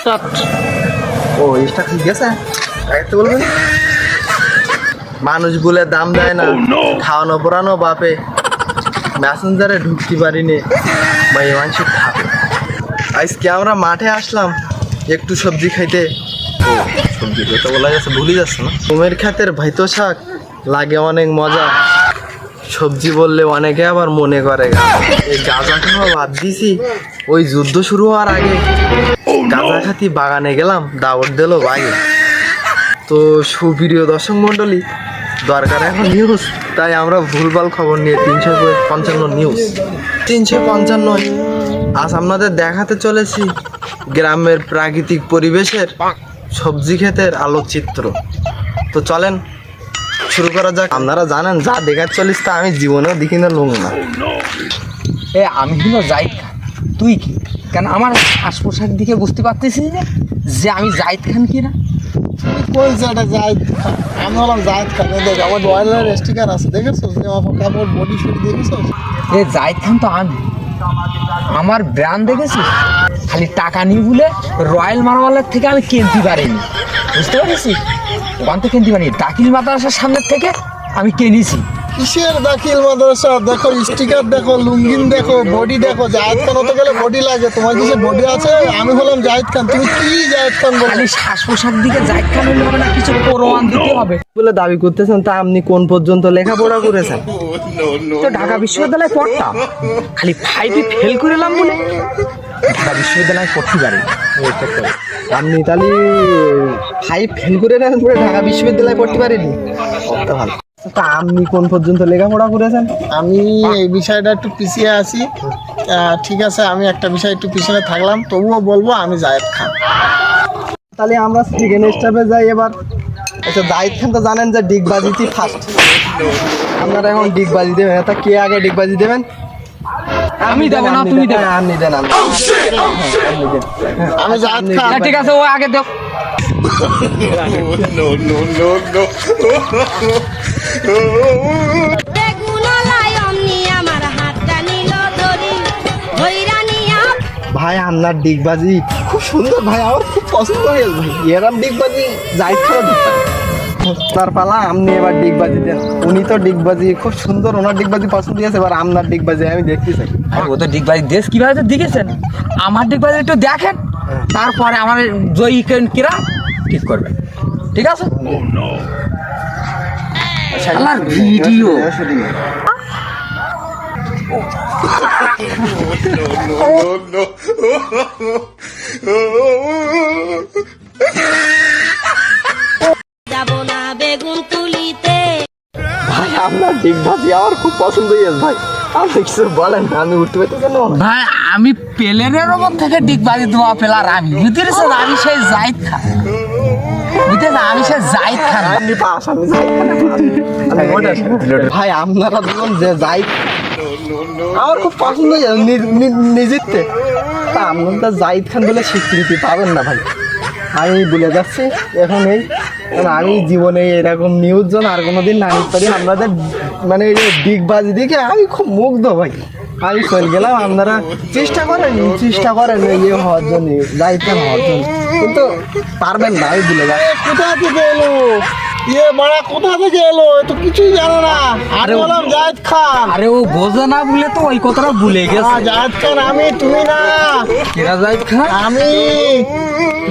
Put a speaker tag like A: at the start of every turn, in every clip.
A: Start.
B: ও start ঠিক আছে, একটু বলবেন। মানুষ বলে দাম দেয় না, খাওয়ানো পড়ানো বাপে, ম্যাসেঞ্জারে ঢুকতে পারিনি ভাই, মানুষের খাবে। আজকে আমরা মাঠে আসলাম একটু সবজি খাইতে। সবজি খেতে বলা যাচ্ছে, ভুলে যাচ্ছে না। কুমের ক্ষেতের ভাইতো শাক লাগে অনেক মজা, সবজি বললে অনেকে আবার মনে করে এই গাঁজা খাওয়া বাদ দিছি ওই যুদ্ধ শুরু হওয়ার আগে। গাঁজা খাতি বাগানে গেলাম, দাওয়াত দিল ভাই। তো সুপ্রিয় দর্শক মন্ডলী, দরকার এখন নিউজ, তাই আমরা ভুলভাল খবর নিয়ে 355 নিউজ 355 আজ আপনাদের দেখাতে চলেছি গ্রামের প্রাকৃতিক পরিবেশের সবজি ক্ষেতের আলোকচিত্র। তো চলেন শুরু করা যাক। আপনারা জানেন যা দেখার চলিস তা আমি জীবনেও দেখি না লুং না।
A: আমি কিন্তু জাহিদ খান, তুই কি? কেন আমার শ্বাস পোশাক দিকে বুঝতে পারতেছিস যে আমি জাহিদ খান কিনা?
C: কইছে এটা জাহিদ খান, আমি হলাম জাহিদ খান। দেখ আমার রয়্যালের স্টিকার আছে, দেখেছো? কাপড় বডি শুট দেখেছো?
A: জাহিদ খান তো আমি, আমার ব্র্যান্ড দেখেছিস? খালি টাকা নিয়ে বলে রয়্যাল মারওয়ালার থেকে আমি কিনতে পারিনি, বুঝতে পারিস? ওখান থেকে কিনতে পারিনি, দাখিল মাদ্রাসার সামনের থেকে আমি কিনেছি।
C: কিসের দাখিল মাদ্রাসা? দেখো স্টিকার, দেখো লুঙ্গিন, দেখো বডি, দেখো জাহিদ খান হতে গেলে বডি লাগে। তোমার কিছু বডি আছে? আমি হলাম জাহিদ খান, তুমি কি জাহিদ খান বলো?
A: খালি শ্বাস পোশাক দিকে জাহিদ খান হলে হবে না, কিছু প্রমাণ দিতে হবে
B: বলে দাবি করতেছেন। তা আপনি কোন পর্যন্ত লেখাপড়া করেছেন?
A: তো ঢাকা বিশ্ববিদ্যালয়ে পড়তাম, খালি 5 ফেল করেলাম বলে ঢাকা বিশ্ববিদ্যালয়ে পড়তে পারি।
B: আপনি তাহলে 5 ফেল করে নেন পরে ঢাকা বিশ্ববিদ্যালয়ে পড়তে পারেনি? কত ভালো। তা আপনি কোন পর্যন্ত লেখাপড়া করেছেন?
C: আমি এই বিষয়টা একটু পিছিয়ে আছি, ঠিক আছে? আমি একটা বিষয় একটু পিছনে থাকলাম, তবুও বলবো আমি জাহিদ খান।
B: তাহলে আমরা সেকেন্ড স্টেপে যাই এবার। আচ্ছা, জাহিদ খান তো জানেন যে ডিগবাজিটি ফার্স্ট। আপনারা এখন ডিগবাজি দেবেন। তা কে আগে ডিগবাজি দেবেন?
A: আমি দেবো না, তুমি দেবে?
B: আপনি দেন।
C: আমি জাহিদ খান।
A: ঠিক আছে, ও আগে দেব।
B: ভাই আপনার ডিগবাজি খুব সুন্দর ভাই, আমার খুব পছন্দ হয়েছে ভাই। এরম ডিগবাজি জাহিদ খান তার পালা, আপনি এবার ডিগবাজি দেন। উনি তো ডিগবাজি খুব সুন্দর, ওনার ডিগবাজি পছন্দ হয়েছে, এবার আপনার ডিগবাজি আমি দেখতে চাই।
A: ও তো ডিগবাজি দেশ কিভাবে দেখেছেন, আমার ডিগবাজি একটু দেখেন, তারপরে আমার জয়ী কিরা ঠিক করবে, ঠিক আছে? শালার ভিডিও
D: যাবো না বেগুন তুলিতে।
B: ভাই আপনার ডিগবাজি আমার খুব পছন্দ হয়েছে ভাই, আপনি কিছু বলেন না, আমি উঠতে পারতেছি না।
A: ভাই, আমি প্লেনের ওপর থেকে ডিগবাজি দেওয়া পেলার আমি বুঝতেছেন, আমি সেই জাহিদ খান, বুঝতেছেন? আমি সেই জাহিদ খান।
B: আপনি পাস, আমি জাহিদ খান। ভাই আপনারা বলুন যে জাহিদ আমার খুব পছন্দ হয়েছে নিজের তে। তা আপনার তো জাহিদ খান বলে স্বীকৃতি পাবেন না ভাই, আমি বলে যাচ্ছি এখন। আমি জীবনে এরকম নিউজ জন আর কোনোদিন না নিতে পারি। আপনাদের মানে এই যে ডিগবাজি দেখে আমি খুব মুগ্ধ ভাই, আমি চলে গেলাম। আপনারা চেষ্টা করেন ইয়ে হওয়ার জন্য, জাহিদ খান হওয়ার জন্য, কিন্তু পারবেন না, আমি বলে যাচ্ছি।
C: কোথা থেকে এলো মারা? কোথা থেকে এলো? এ তো কিছুই জানো না। আমি হলাম জাহিদ খান।
A: আরে ও বোঝে না বলে তো ওই কথাটা ভুলে গেছে।
C: জাহিদ খান আমি, তুমি না।
A: কেরা জাহিদ খান?
C: আমি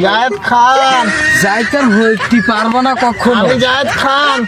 C: জাহিদ খান।
A: জাহিদ খান হইতে পারবো না কখনো।
C: আমি জাহিদ খান।